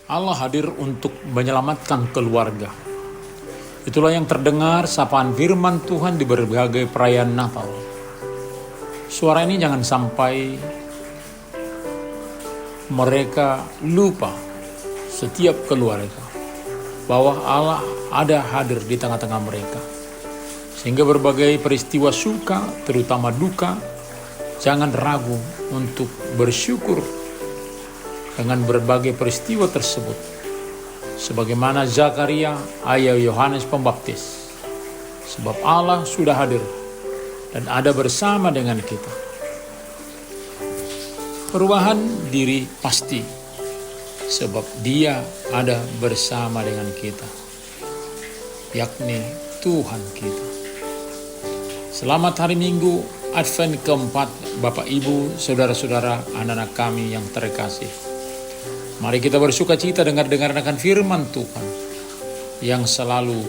Allah hadir untuk menyelamatkan keluarga. Itulah yang terdengar sapaan firman Tuhan di berbagai perayaan Natal. Suara ini jangan sampai mereka lupa, setiap keluarga, bahwa Allah ada hadir di tengah-tengah mereka. Sehingga berbagai peristiwa suka, terutama duka, jangan ragu untuk bersyukur dengan berbagai peristiwa tersebut. Sebagaimana Zakaria, ayah Yohanes Pembaptis. Sebab Allah sudah hadir dan ada bersama dengan kita. Perubahan diri pasti, sebab Dia ada bersama dengan kita, yakni Tuhan kita. Selamat hari Minggu Advent keempat, Bapak Ibu, Saudara-saudara, anak-anak kami yang terkasih. Mari kita bersuka cita dengar-dengar akan firman Tuhan yang selalu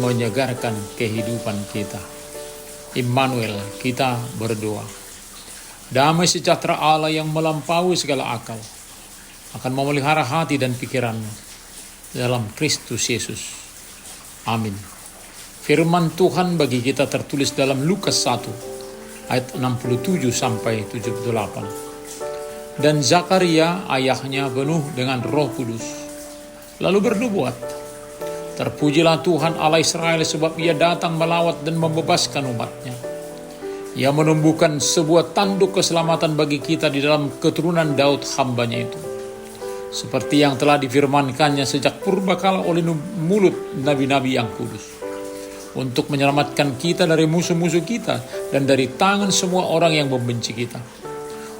menyegarkan kehidupan kita. Immanuel, kita berdoa. Damai sejahtera Allah yang melampaui segala akal akan memelihara hati dan pikiranmu dalam Kristus Yesus. Amin. Firman Tuhan bagi kita tertulis dalam Lukas 1 ayat 67 sampai 78. Dan Zakaria ayahnya penuh dengan Roh Kudus, lalu bernubuat, terpujilah Tuhan Allah Israel sebab Ia datang melawat dan membebaskan umatnya. Ia menumbuhkan sebuah tanduk keselamatan bagi kita di dalam keturunan Daud hambanya itu, seperti yang telah difirmankannya sejak purbakala oleh mulut nabi-nabi yang kudus, untuk menyelamatkan kita dari musuh-musuh kita dan dari tangan semua orang yang membenci kita,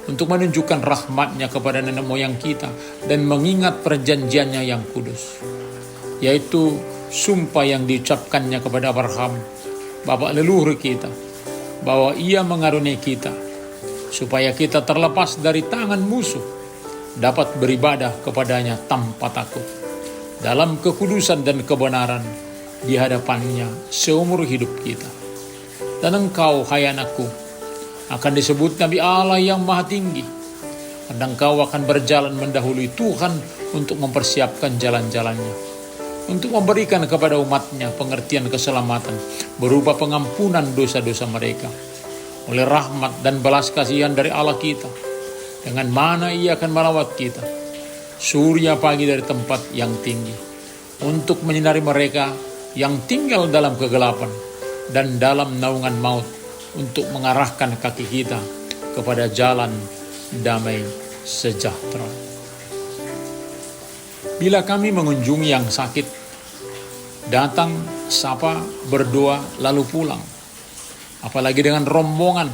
untuk menunjukkan rahmat-Nya kepada nenek moyang kita dan mengingat perjanjiannya yang kudus, yaitu sumpah yang diucapkannya kepada Abraham, bapak leluhur kita, bahwa Ia mengaruniai kita supaya kita terlepas dari tangan musuh, dapat beribadah kepadanya tanpa takut, dalam kekudusan dan kebenaran di hadapan-Nya seumur hidup kita. Dan engkau, hai anakku, akan disebut Nabi Allah yang Maha Tinggi, karena engkau akan berjalan mendahului Tuhan untuk mempersiapkan jalan-jalannya, untuk memberikan kepada umat-Nya pengertian keselamatan berupa pengampunan dosa-dosa mereka, oleh rahmat dan belas kasihan dari Allah kita, dengan mana Ia akan melawat kita, surya pagi dari tempat yang tinggi, untuk menyinari mereka yang tinggal dalam kegelapan dan dalam naungan maut, untuk mengarahkan kaki kita kepada jalan damai sejahtera. Bila kami mengunjungi yang sakit, datang, sapa, berdoa, lalu pulang, apalagi dengan rombongan,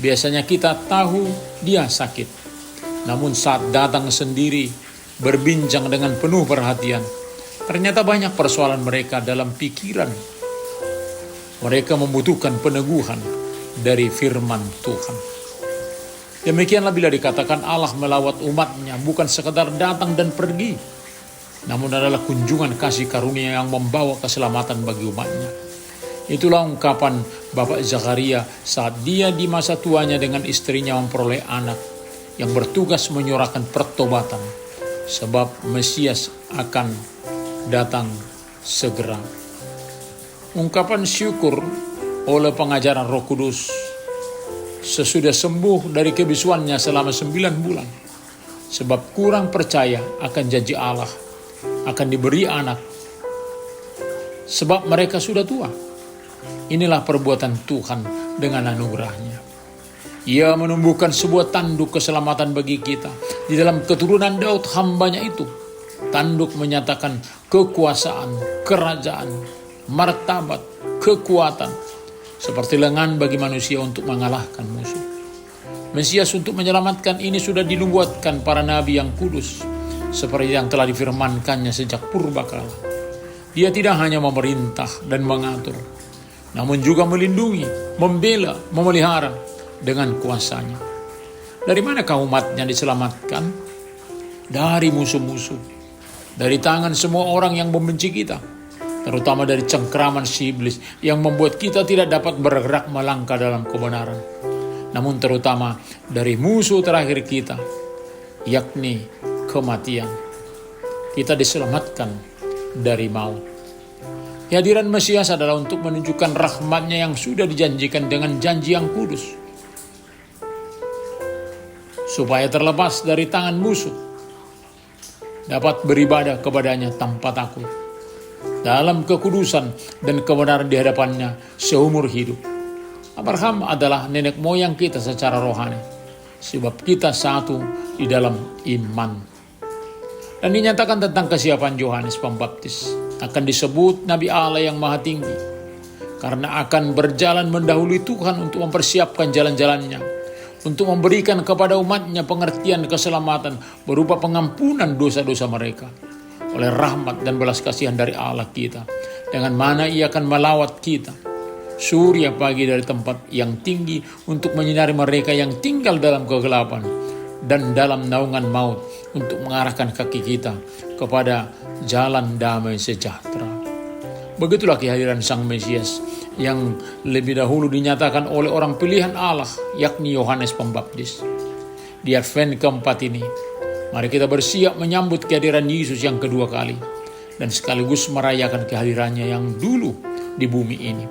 biasanya kita tahu dia sakit. Namun saat datang sendiri, berbincang dengan penuh perhatian, ternyata banyak persoalan mereka dalam pikiran. Mereka membutuhkan peneguhan dari firman Tuhan. Demikianlah bila dikatakan Allah melawat umat-Nya bukan sekadar datang dan pergi, namun adalah kunjungan kasih karunia yang membawa keselamatan bagi umat-Nya. Itulah ungkapan Bapak Zakaria saat dia di masa tuanya dengan istrinya memperoleh anak, yang bertugas menyuarakan pertobatan, sebab Mesias akan datang segera. Ungkapan syukur oleh pengajaran Roh Kudus sesudah sembuh dari kebisuannya selama 9 bulan, sebab kurang percaya akan janji Allah akan diberi anak, sebab mereka sudah tua. Inilah perbuatan Tuhan dengan anugerah-Nya. Ia menumbuhkan sebuah tanduk keselamatan bagi kita di dalam keturunan Daud hambanya itu. Tanduk menyatakan kekuasaan, kerajaan, martabat, kekuatan, seperti lengan bagi manusia untuk mengalahkan musuh. Mesias untuk menyelamatkan ini sudah dinubuatkan para nabi yang kudus, seperti yang telah difirmankannya sejak purbakala. Dia tidak hanya memerintah dan mengatur, namun juga melindungi, membela, memelihara dengan kuasanya. Dari manakah umat-Nya diselamatkan? Dari musuh-musuh, dari tangan semua orang yang membenci kita, terutama dari cengkraman si iblis yang membuat kita tidak dapat bergerak melangkah dalam kebenaran, namun terutama dari musuh terakhir kita, yakni kematian. kita diselamatkan dari maut. Kehadiran Mesias adalah untuk menunjukkan rahmat-Nya yang sudah dijanjikan dengan janji yang kudus, supaya terlepas dari tangan musuh, dapat beribadah kepada-Nya tanpa takut, dalam kekudusan dan kebenaran di hadapan-Nya seumur hidup. Abraham adalah nenek moyang kita secara rohani, sebab kita satu di dalam iman. Dan dinyatakan tentang kesiapan Yohanes Pembaptis, akan disebut Nabi Allah yang Maha Tinggi, karena akan berjalan mendahului Tuhan untuk mempersiapkan jalan-jalannya, untuk memberikan kepada umat-Nya pengertian keselamatan berupa pengampunan dosa-dosa mereka, oleh rahmat dan belas kasihan dari Allah kita, dengan mana Ia akan melawat kita, surya pagi dari tempat yang tinggi, untuk menyinari mereka yang tinggal dalam kegelapan dan dalam naungan maut, untuk mengarahkan kaki kita kepada jalan damai sejahtera. Begitulah kehadiran Sang Mesias yang lebih dahulu dinyatakan oleh orang pilihan Allah, yakni Yohanes Pembaptis. Di Advent keempat ini, mari kita bersiap menyambut kehadiran Yesus yang kedua kali, dan sekaligus merayakan kehadirannya yang dulu di bumi ini.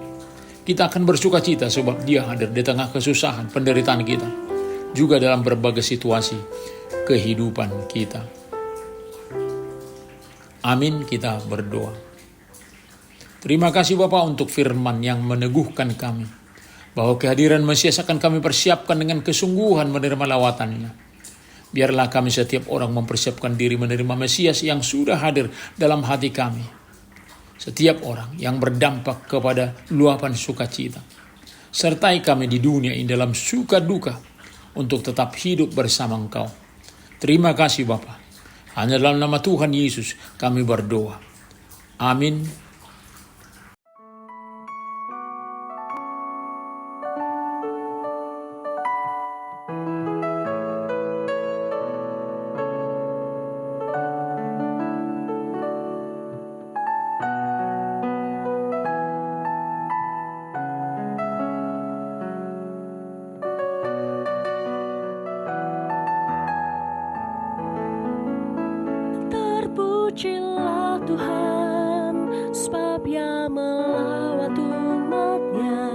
Kita akan bersuka cita sebab Dia hadir di tengah kesusahan, penderitaan kita, juga dalam berbagai situasi kehidupan kita. Amin, kita berdoa. Terima kasih Bapa untuk firman yang meneguhkan kami, bahwa kehadiran Mesias akan kami persiapkan dengan kesungguhan menerima lawatannya. Biarlah kami setiap orang mempersiapkan diri menerima Mesias yang sudah hadir dalam hati kami. Setiap orang yang berdampak kepada luapan sukacita. Sertai kami di dunia ini dalam suka duka, untuk tetap hidup bersama Engkau. Terima kasih Bapa. Hanya dalam nama Tuhan Yesus kami berdoa. Amin. Terpujilah Tuhan, sebab Ia melawat umat-Nya,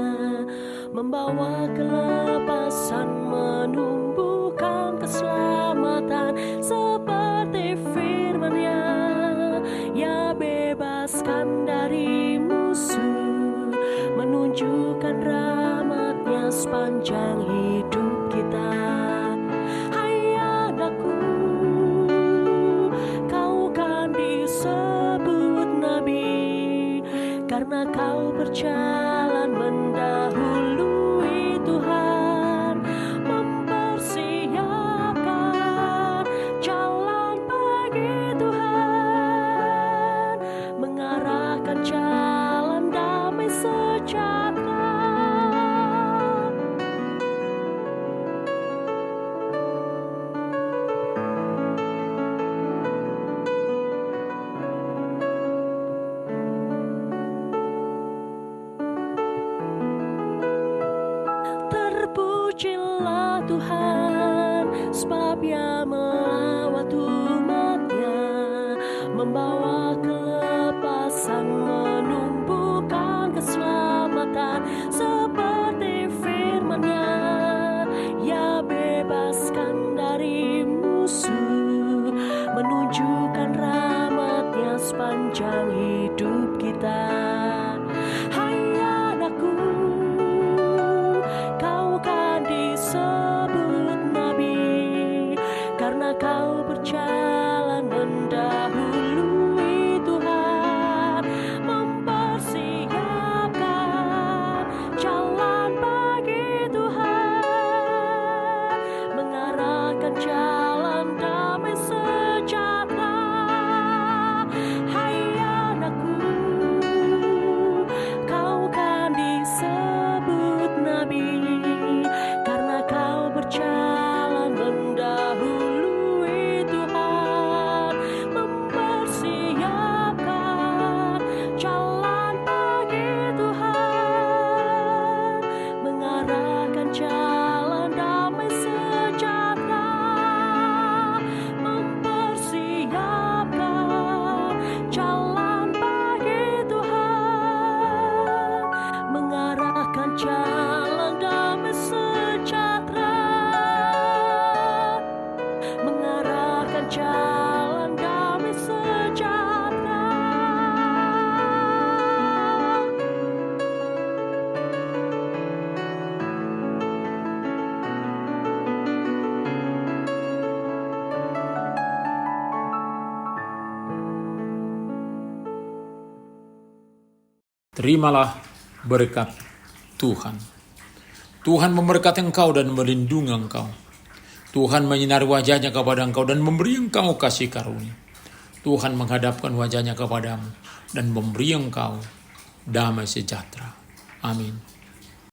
membawa kelepasan, menumbuhkan keselamatan, seperti firman-Nya. Ia bebaskan dari musuh, menunjukkan rahmat-Nya sepanjang hidup kita. Hai anakku, disebut nabi, karena kau berjalan mendahului Tuhan, mempersiapkan jalan bagi Tuhan, mengarahkan jalan damai sejahtera. Terpujilah Tuhan, sebab Ia melawat umat-Nya, membawa kelepasan, menumbuhkan keselamatan, seperti firman-Nya. Ia bebaskan dari musuh, menunjukkan rahmat-Nya sepanjang hidup kita. Hai anakku, kau kan disebut nabi, karena kau berjalan mendahului Terimalah berkat Tuhan. Tuhan memberkati engkau dan melindungi engkau. Tuhan menyinari wajahnya kepada engkau dan memberi engkau kasih karunia. Tuhan menghadapkan wajahnya kepadamu dan memberi engkau damai sejahtera. Amin.